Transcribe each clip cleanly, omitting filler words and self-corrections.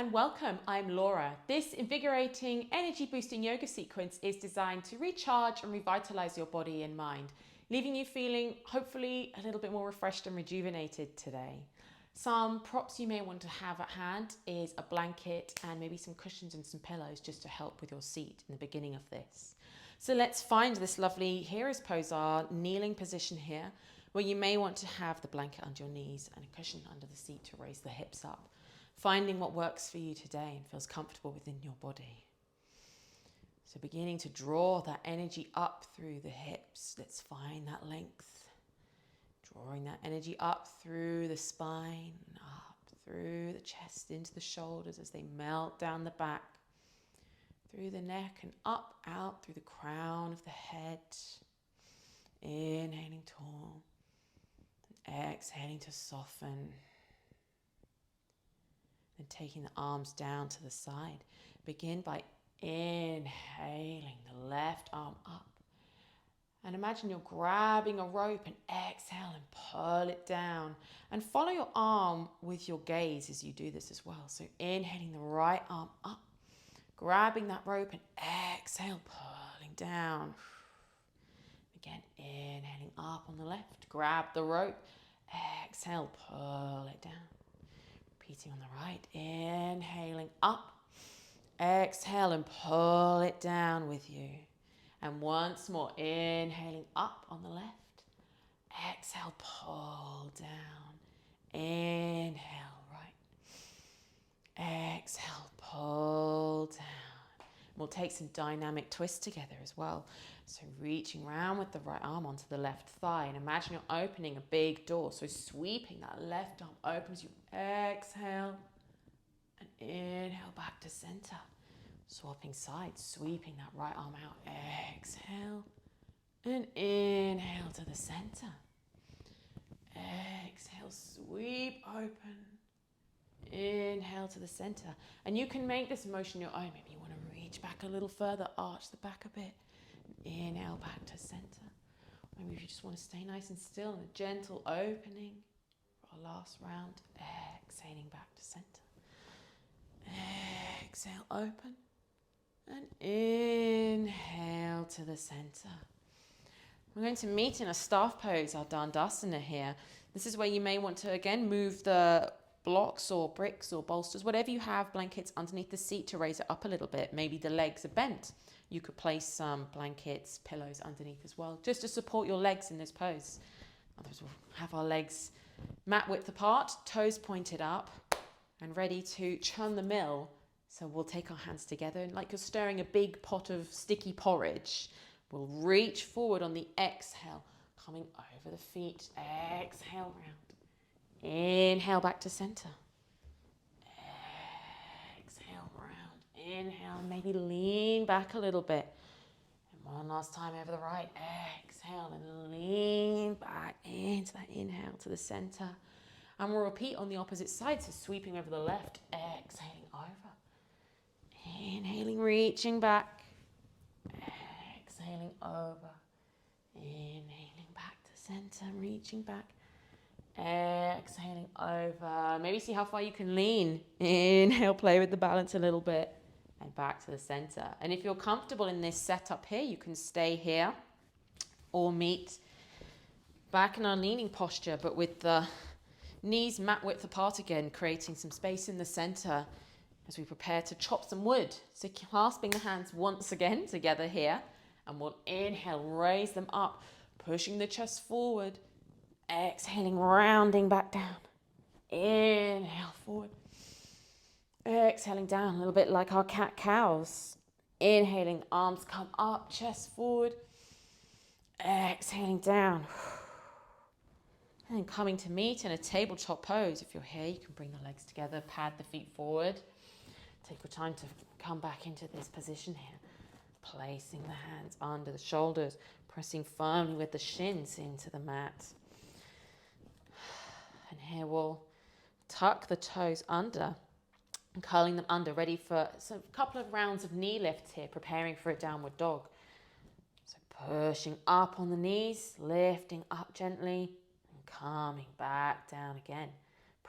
and welcome. I'm Laura. This invigorating, energy-boosting yoga sequence is designed to recharge and revitalize your body and mind, leaving you feeling hopefully a little bit more refreshed and rejuvenated today. Some props you may want to have at hand is a blanket and maybe some cushions and some pillows just to help with your seat in the beginning of this. So let's find this lovely hero's pose, our kneeling position here, where you may want to have the blanket under your knees and a cushion under the seat to raise the hips up. Finding what works for you today and feels comfortable within your body. So beginning to draw that energy up through the hips. Let's find that length. Drawing that energy up through the spine, up through the chest, into the shoulders as they melt down the back, through the neck and up, out through the crown of the head. Inhaling tall, and exhaling to soften. And taking the arms down to the side. Begin by inhaling the left arm up. And imagine you're grabbing a rope and exhale and pull it down. And follow your arm with your gaze as you do this as well. So inhaling the right arm up. Grabbing that rope and exhale, pulling down. Again, inhaling up on the left. Grab the rope. Exhale, pull it down. Repeating on the right, inhaling up, exhale and pull it down with you. And once more, inhaling up on the left, exhale, pull down, inhale right, exhale, pull down. We'll take some dynamic twists together as well. So reaching around with the right arm onto the left thigh and imagine you're opening a big door. So sweeping that left arm open as you exhale and inhale back to center. Swapping sides, sweeping that right arm out. Exhale and inhale to the center. Exhale, sweep open. Inhale to the center. And you can make this motion your own. Maybe you want to reach back a little further, arch the back a bit. Inhale back to center. Maybe if you just want to stay nice and still and a gentle opening for our last round. Exhaling back to center. Exhale, open. And inhale to the center. We're going to meet in a staff pose, our Dandasana here. This is where you may want to again move the blocks or bricks or bolsters, whatever you have, blankets underneath the seat to raise it up a little bit. Maybe the legs are bent. You could place some blankets, pillows underneath as well, just to support your legs in this pose. Otherwise, we'll have our legs mat width apart, toes pointed up, and ready to churn the mill. So we'll take our hands together, and like you're stirring a big pot of sticky porridge, we'll reach forward on the exhale, coming over the feet. Exhale round. Inhale back to center. Exhale round. Inhale and maybe lean back a little bit. And one last time over the right. Exhale and lean back into that inhale to the center. And we'll repeat on the opposite side. So sweeping over the left. Exhaling over. Inhaling, reaching back. Exhaling over. Inhaling back to center. Reaching back. Exhaling over. Maybe see how far you can lean. Inhale, play with the balance a little bit. And back to the center. And if you're comfortable in this setup here, you can stay here or meet back in our leaning posture, but with the knees mat width apart again, creating some space in the center as we prepare to chop some wood. So clasping the hands once again together here, and we'll inhale, raise them up, pushing the chest forward. Exhaling, rounding back down. Inhale, forward. Exhaling down, a little bit like our cat-cows. Inhaling, arms come up, chest forward. Exhaling down. And then coming to meet in a tabletop pose. If you're here, you can bring the legs together, pad the feet forward. Take your time to come back into this position here. Placing the hands under the shoulders, pressing firmly with the shins into the mat. And here we'll tuck the toes under and curling them under, ready for a couple of rounds of knee lifts here, preparing for a downward dog. So pushing up on the knees, lifting up gently, and coming back down again.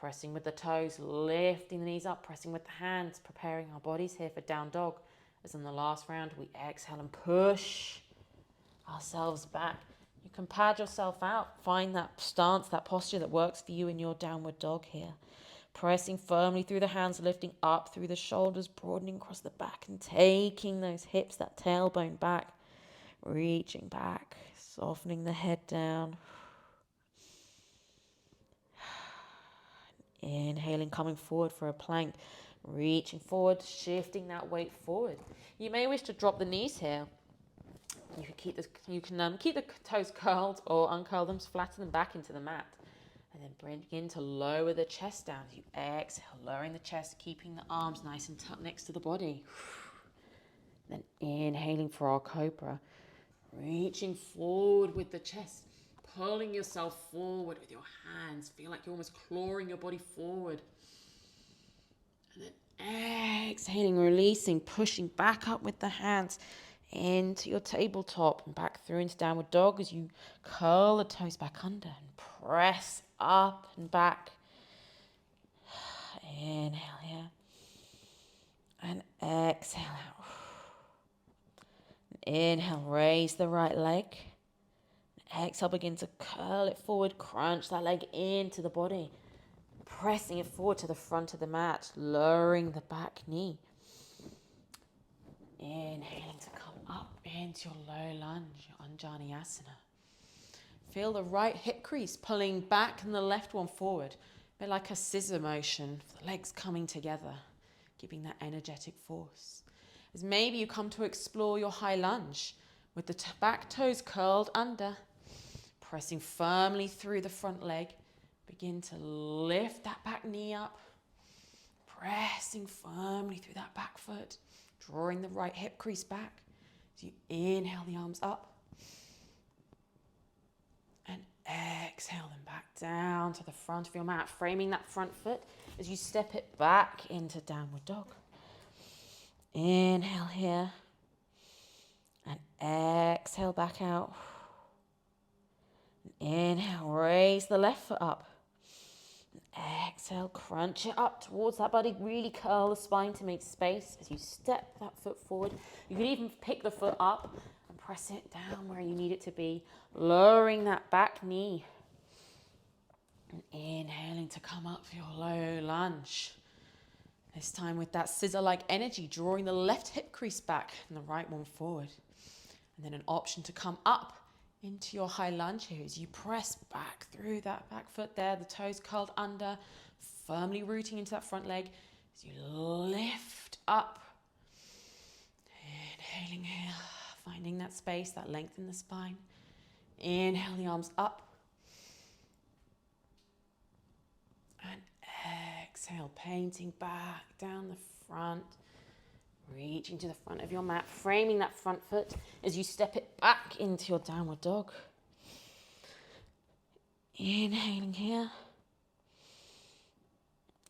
Pressing with the toes, lifting the knees up, pressing with the hands, preparing our bodies here for down dog. As in the last round, we exhale and push ourselves back. You can pad yourself out. Find that stance, that posture that works for you in your downward dog here. Pressing firmly through the hands, lifting up through the shoulders, broadening across the back and taking those hips, that tailbone back, reaching back, softening the head down. Inhaling, coming forward for a plank, reaching forward, shifting that weight forward. You may wish to drop the knees here. You can keep the toes curled or uncurl them, flatten them back into the mat. And then begin to lower the chest down. As you exhale, lowering the chest, keeping the arms nice and tucked next to the body. Then inhaling for our cobra, reaching forward with the chest, pulling yourself forward with your hands. Feel like you're almost clawing your body forward. And then exhaling, releasing, pushing back up with the hands into your tabletop and back through into downward dog as you curl the toes back under and press up and back. Inhale here and exhale out. Inhale, raise the right leg. Exhale, begin to curl it forward, crunch that leg into the body, pressing it forward to the front of the mat, lowering the back knee. Inhaling to come up into your low lunge, your Anjani Asana. Feel the right hip crease pulling back and the left one forward. A bit like a scissor motion, the legs coming together, giving that energetic force. As maybe you come to explore your high lunge with the back toes curled under, pressing firmly through the front leg. Begin to lift that back knee up, pressing firmly through that back foot, drawing the right hip crease back. As you inhale the arms up and exhale them back down to the front of your mat, framing that front foot as you step it back into downward dog. Inhale here and exhale back out. Inhale, raise the left foot up. Exhale, crunch it up towards that body. Really curl the spine to make space as you step that foot forward. You can even pick the foot up and press it down where you need it to be, lowering that back knee. And inhaling to come up for your low lunge. This time with that scissor-like energy, drawing the left hip crease back and the right one forward. And then an option to come up into your high lunge here as you press back through that back foot there, the toes curled under, firmly rooting into that front leg as you lift up. Inhaling here, finding that space, that length in the spine. Inhale the arms up. And exhale, painting back down the front. Reaching to the front of your mat, framing that front foot as you step it back into your downward dog. Inhaling here.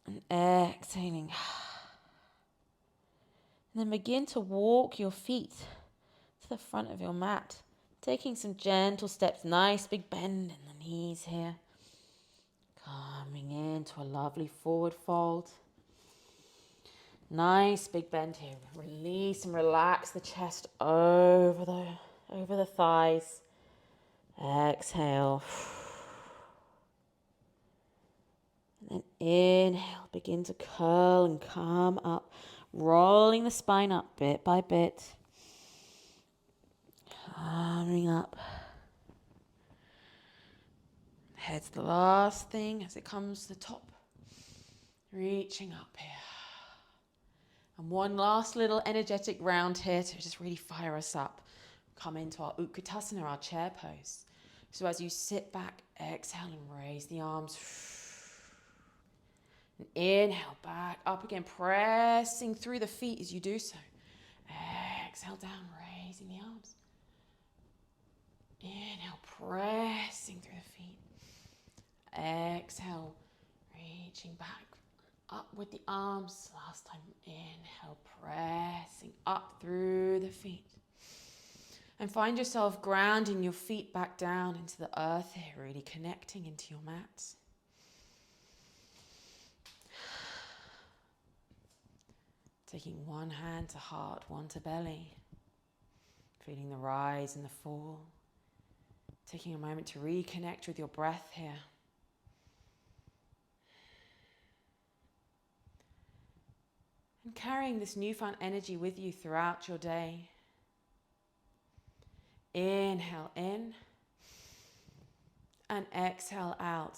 And exhaling. And then begin to walk your feet to the front of your mat. Taking some gentle steps, nice big bend in the knees here. Coming into a lovely forward fold. Nice big bend here. Release and relax the chest over the thighs. Exhale. And then inhale, begin to curl and come up, rolling the spine up bit by bit. Coming up. Head's the last thing as it comes to the top. Reaching up here. And one last little energetic round here to just really fire us up. Come into our Utkatasana, our chair pose. So as you sit back, exhale and raise the arms. And inhale, back up again, pressing through the feet as you do so. Exhale down, raising the arms. Inhale, pressing through the feet. Exhale, reaching back. Up with the arms. Last time, inhale, pressing up through the feet. And find yourself grounding your feet back down into the earth here, really connecting into your mat. Taking one hand to heart, one to belly. Feeling the rise and the fall. Taking a moment to reconnect with your breath here. And carrying this newfound energy with you throughout your day. Inhale in and exhale out.